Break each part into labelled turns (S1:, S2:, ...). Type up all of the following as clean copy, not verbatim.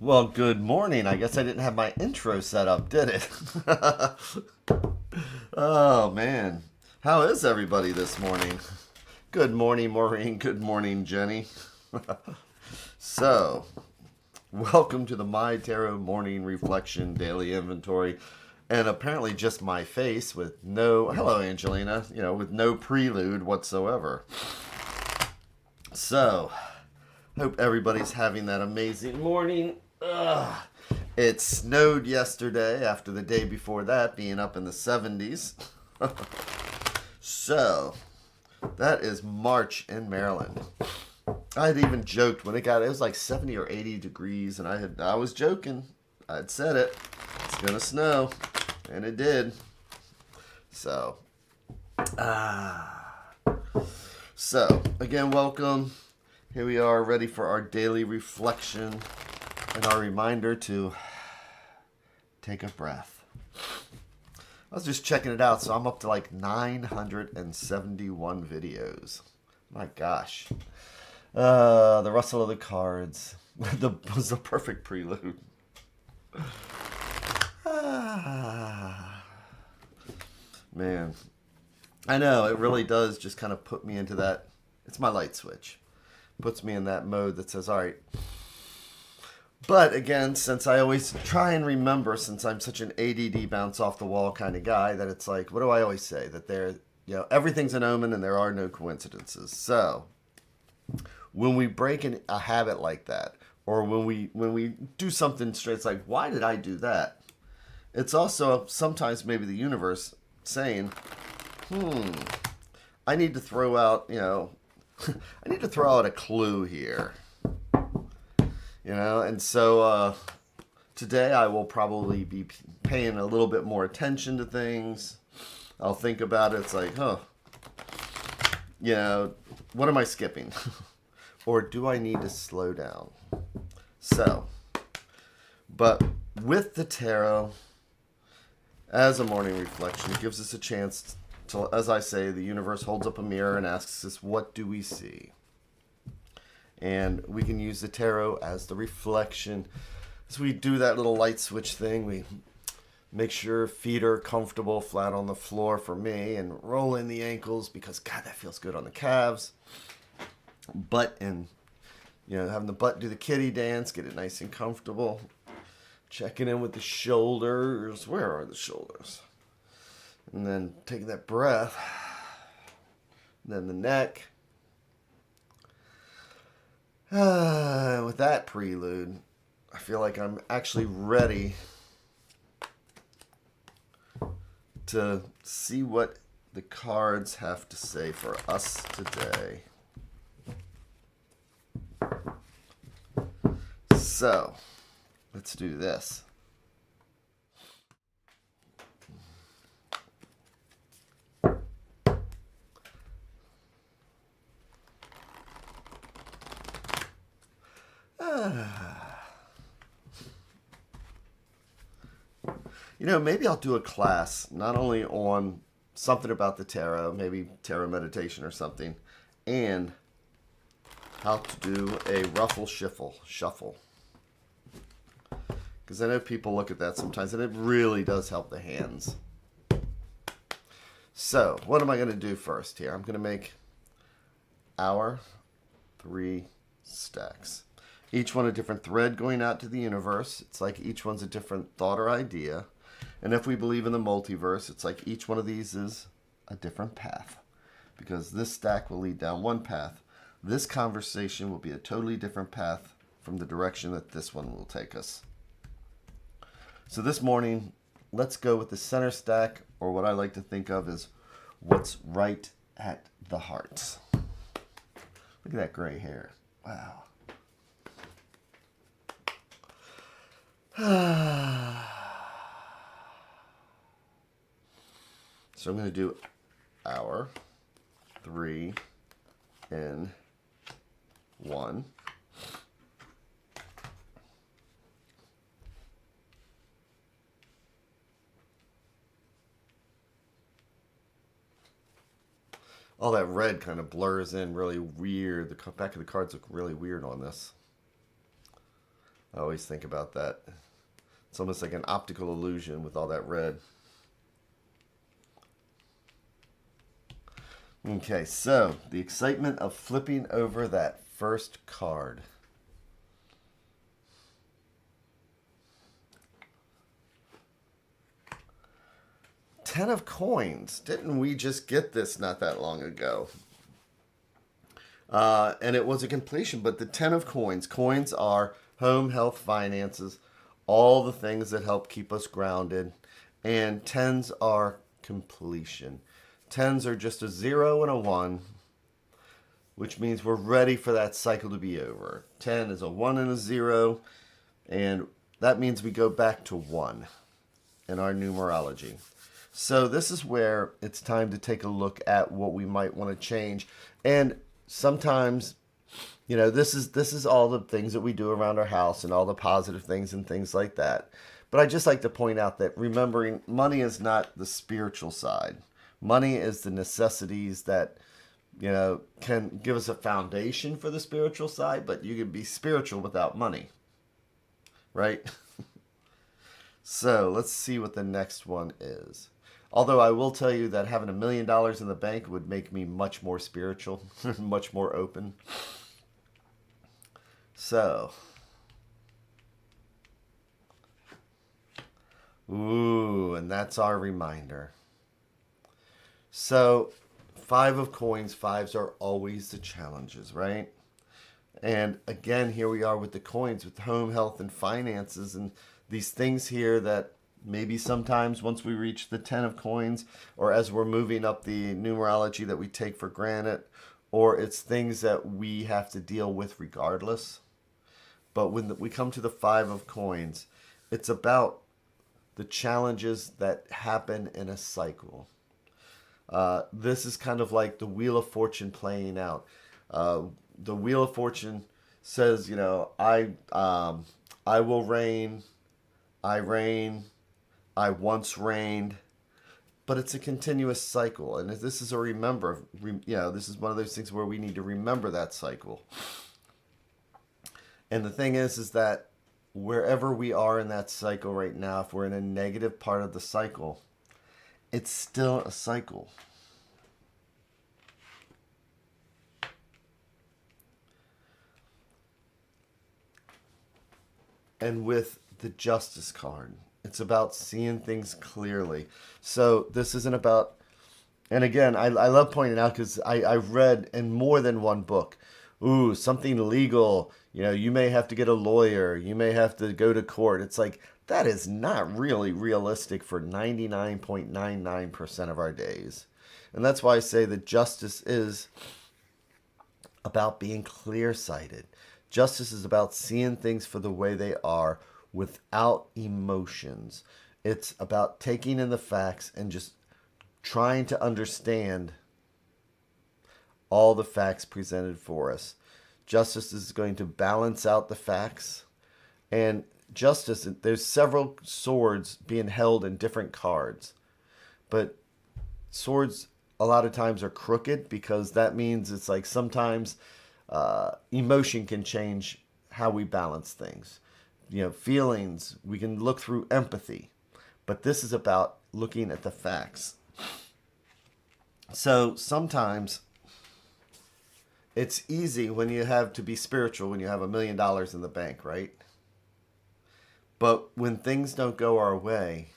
S1: Well, good morning. I guess I didn't have my intro set up, did it? Oh, man. How is everybody this morning? Good morning, Maureen. Good morning, Jenny. So, welcome to the My Tarot Morning Reflection Daily Inventory. And apparently just my face with no, hello, Angelina, with no prelude whatsoever. So, hope everybody's having that amazing morning. Ugh. It snowed yesterday after the day before that being up in the 70s. So, that is March in Maryland. I had even joked when it was like 70 or 80 degrees, and I was joking. I'd said it. It's gonna snow, and it did. So, So, again, welcome. Here we are, ready for our daily reflection and our reminder to take a breath. I was just checking it out, so I'm up to like 971 videos. My gosh. The rustle of the cards was the perfect prelude. Man. I know, it really does just kind of put me into that. It's my light switch. Puts me in that mode that says, all right. But again, since I always try and remember, since I'm such an ADD bounce off the wall kind of guy, that it's like, what do I always say? That everything's an omen and there are no coincidences. So when we break a habit like that, or when we do something straight, it's like, why did I do that? It's also sometimes maybe the universe saying, I need to throw out, I need to throw out a clue here. And so today I will probably be paying a little bit more attention to things. I'll think about it. It's like, what am I skipping? Or do I need to slow down? So, but with the tarot, as a morning reflection, it gives us a chance to, as I say, the universe holds up a mirror and asks us, what do we see? And we can use the tarot as the reflection. As we do that little light switch thing, we make sure feet are comfortable, flat on the floor for me, and roll in the ankles because, God, that feels good on the calves. Butt and, having the butt do the kitty dance, get it nice and comfortable. Checking in with the shoulders. Where are the shoulders? And then taking that breath. And then the neck. With that prelude, I feel like I'm actually ready to see what the cards have to say for us today. So, let's do this. Maybe I'll do a class, not only on something about the tarot, maybe tarot meditation or something, and how to do a ruffle shuffle. Because I know people look at that sometimes, and it really does help the hands. So, what am I going to do first here? I'm going to make our 3 stacks. Each one a different thread going out to the universe. It's like each one's a different thought or idea. And if we believe in the multiverse, it's like each one of these is a different path. Because this stack will lead down one path. This conversation will be a totally different path from the direction that this one will take us. So this morning, let's go with the center stack, or what I like to think of as what's right at the heart. Look at that gray hair. Wow. So I'm going to do our 3 and 1. All that red kind of blurs in really weird. The back of the cards look really weird on this. I always think about that. It's almost like an optical illusion with all that red. Okay, so the excitement of flipping over that first card. Ten of Coins. Didn't we just get this not that long ago? And it was a completion, but the Ten of Coins. Coins are home, health, finances, all the things that help keep us grounded. And tens are completion. Tens are just a 0 and a 1, which means we're ready for that cycle to be over. 10 is a 1 and a 0, and that means we go back to 1 in our numerology. So this is where it's time to take a look at what we might want to change. And sometimes, you know, this is all the things that we do around our house and all the positive things and things like that. But I just like to point out that remembering money is not the spiritual side. Money is the necessities that, you know, can give us a foundation for the spiritual side, but you can be spiritual without money, right? So let's see what the next one is. Although I will tell you that having $1 million in the bank would make me much more spiritual, much more open. So, ooh, and that's our reminder. So, 5 of Coins, 5s are always the challenges, right? And again, here we are with the coins, with home, health, and finances, and these things here that maybe sometimes once we reach the 10 of Coins, or as we're moving up the numerology that we take for granted, or it's things that we have to deal with regardless. But when we come to the 5 of Coins, it's about the challenges that happen in a cycle. This is kind of like the Wheel of Fortune playing out. The Wheel of Fortune says, you know, I will reign, I reign, I once reigned, but it's a continuous cycle. And this is this is one of those things where we need to remember that cycle. And the thing is that wherever we are in that cycle right now, if we're in a negative part of the cycle, it's still a cycle. And with the Justice card, it's about seeing things clearly. So this isn't about, and again, I love pointing out because I've read in more than one book, ooh, something legal, you know, you may have to get a lawyer, you may have to go to court. It's like, that is not really realistic for 99.99% of our days. And that's why I say that justice is about being clear-sighted. Justice is about seeing things for the way they are without emotions. It's about taking in the facts and just trying to understand all the facts presented for us. Justice is going to balance out the facts. And justice, there's several swords being held in different cards. But swords a lot of times are crooked because that means it's like sometimes emotion can change how we balance things. You know, feelings, we can look through empathy. But this is about looking at the facts. So sometimes it's easy when you have to be spiritual, when you have $1 million in the bank, right? But when things don't go our way,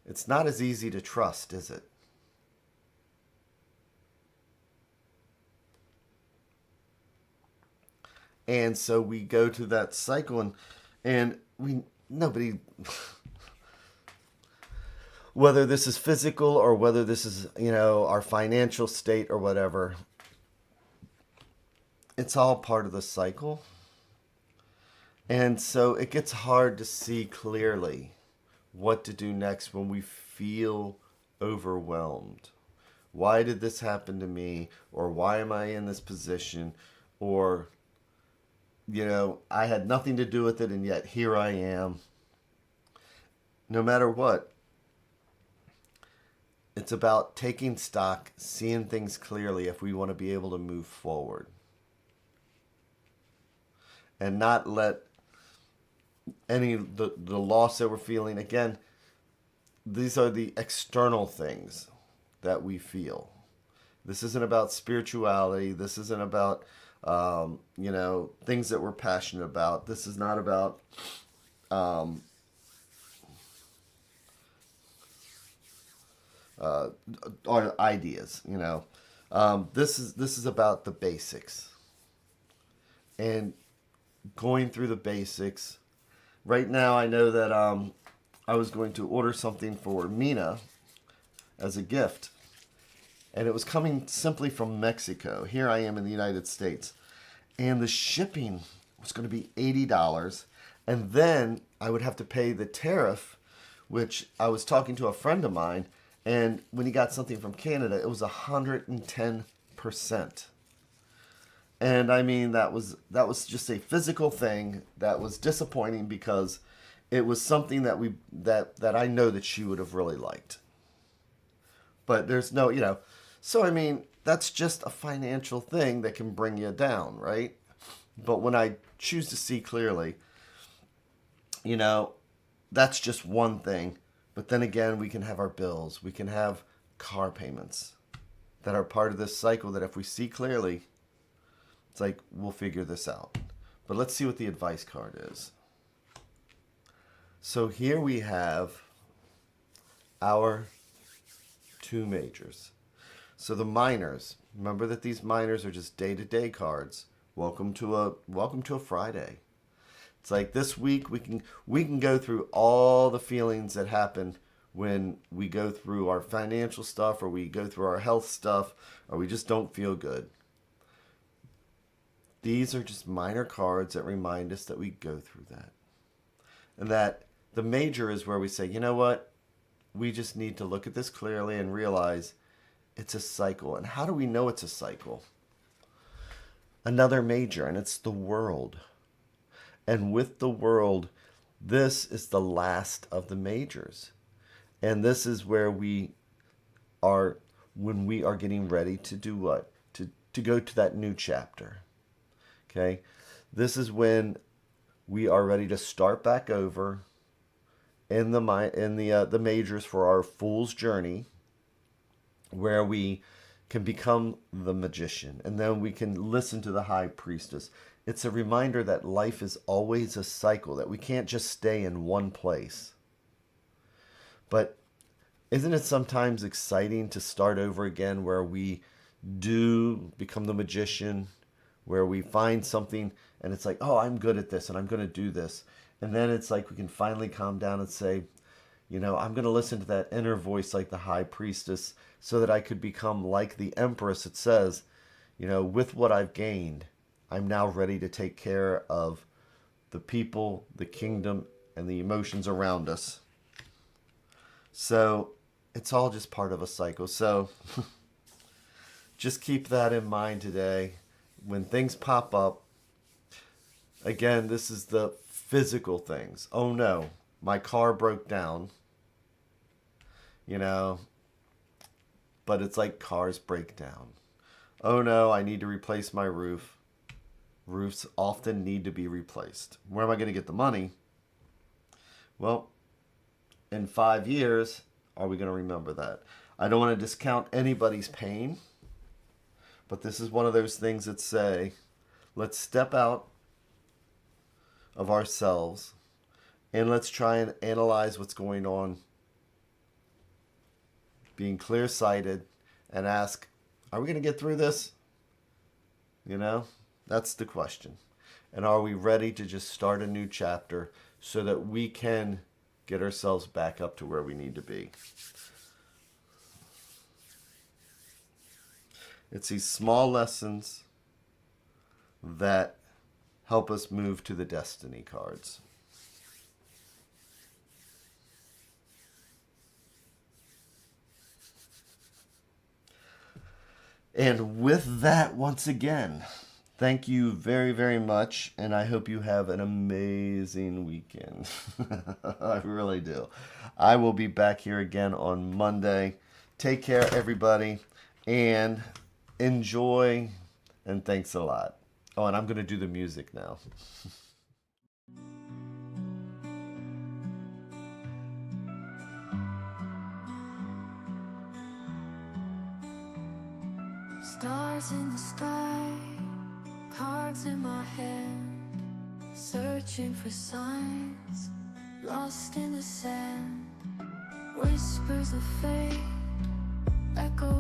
S1: it's not as easy to trust, is it? And so we go to that cycle, and nobody, whether this is physical or whether this is, you know, our financial state or whatever, it's all part of the cycle. And so it gets hard to see clearly what to do next when we feel overwhelmed. Why did this happen to me? Or why am I in this position? Or, you know, I had nothing to do with it and yet here I am. No matter what, it's about taking stock, seeing things clearly if we want to be able to move forward. And not let the loss that we're feeling. Again, these are the external things that we feel. This isn't about spirituality. This isn't about things that we're passionate about. This is not about um, our ideas. This is about the basics and going through the basics. Right now, I know that I was going to order something for Mina as a gift, and it was coming simply from Mexico. Here I am in the United States, and the shipping was going to be $80, and then I would have to pay the tariff, which I was talking to a friend of mine, and when he got something from Canada, it was 110%. And I mean that was just a physical thing that was disappointing because it was something that I know that she would have really liked. But there's no, so I mean, that's just a financial thing that can bring you down, right? But when I choose to see clearly, you know, that's just one thing. But then again, we can have our bills, we can have car payments that are part of this cycle that if we see clearly, it's like we'll figure this out. But let's see what the advice card is. So here we have our two majors. So the minors, remember that these minors are just day-to-day cards. Welcome to a Friday. It's like this week we can go through all the feelings that happen when we go through our financial stuff or we go through our health stuff or we just don't feel good. These are just minor cards that remind us that we go through that. And that the major is where we say, you know what? We just need to look at this clearly and realize it's a cycle. And how do we know it's a cycle? Another major, and it's the world. And with the world, this is the last of the majors. And this is where we are when we are getting ready to do what? To go to that new chapter. Okay? This is when we are ready to start back over in the majors for our fool's journey, where we can become the magician, and then we can listen to the high priestess. It's a reminder that life is always a cycle, that we can't just stay in one place. But isn't it sometimes exciting to start over again, where we do become the magician, where we find something and it's like, oh, I'm good at this and I'm going to do this. And then it's like we can finally calm down and say, I'm going to listen to that inner voice like the high priestess so that I could become like the empress. It says, with what I've gained, I'm now ready to take care of the people, the kingdom, and the emotions around us. So it's all just part of a cycle. So just keep that in mind today. When things pop up, again, this is the physical things. Oh no, my car broke down. But it's like cars break down. Oh no, I need to replace my roof. Roofs often need to be replaced. Where am I going to get the money? Well, in 5 years, are we going to remember that? I don't want to discount anybody's pain, but this is one of those things that say, let's step out of ourselves and let's try and analyze what's going on, being clear-sighted, and ask, are we going to get through this? That's the question. And are we ready to just start a new chapter so that we can get ourselves back up to where we need to be? It's these small lessons that help us move to the destiny cards. And with that, once again, thank you very, very much. And I hope you have an amazing weekend. I really do. I will be back here again on Monday. Take care, everybody. And enjoy. And thanks a lot. Oh, and I'm going to do the music now.
S2: Stars in the sky, cards in my hand, searching for signs, lost in the sand. Whispers of fate, echoes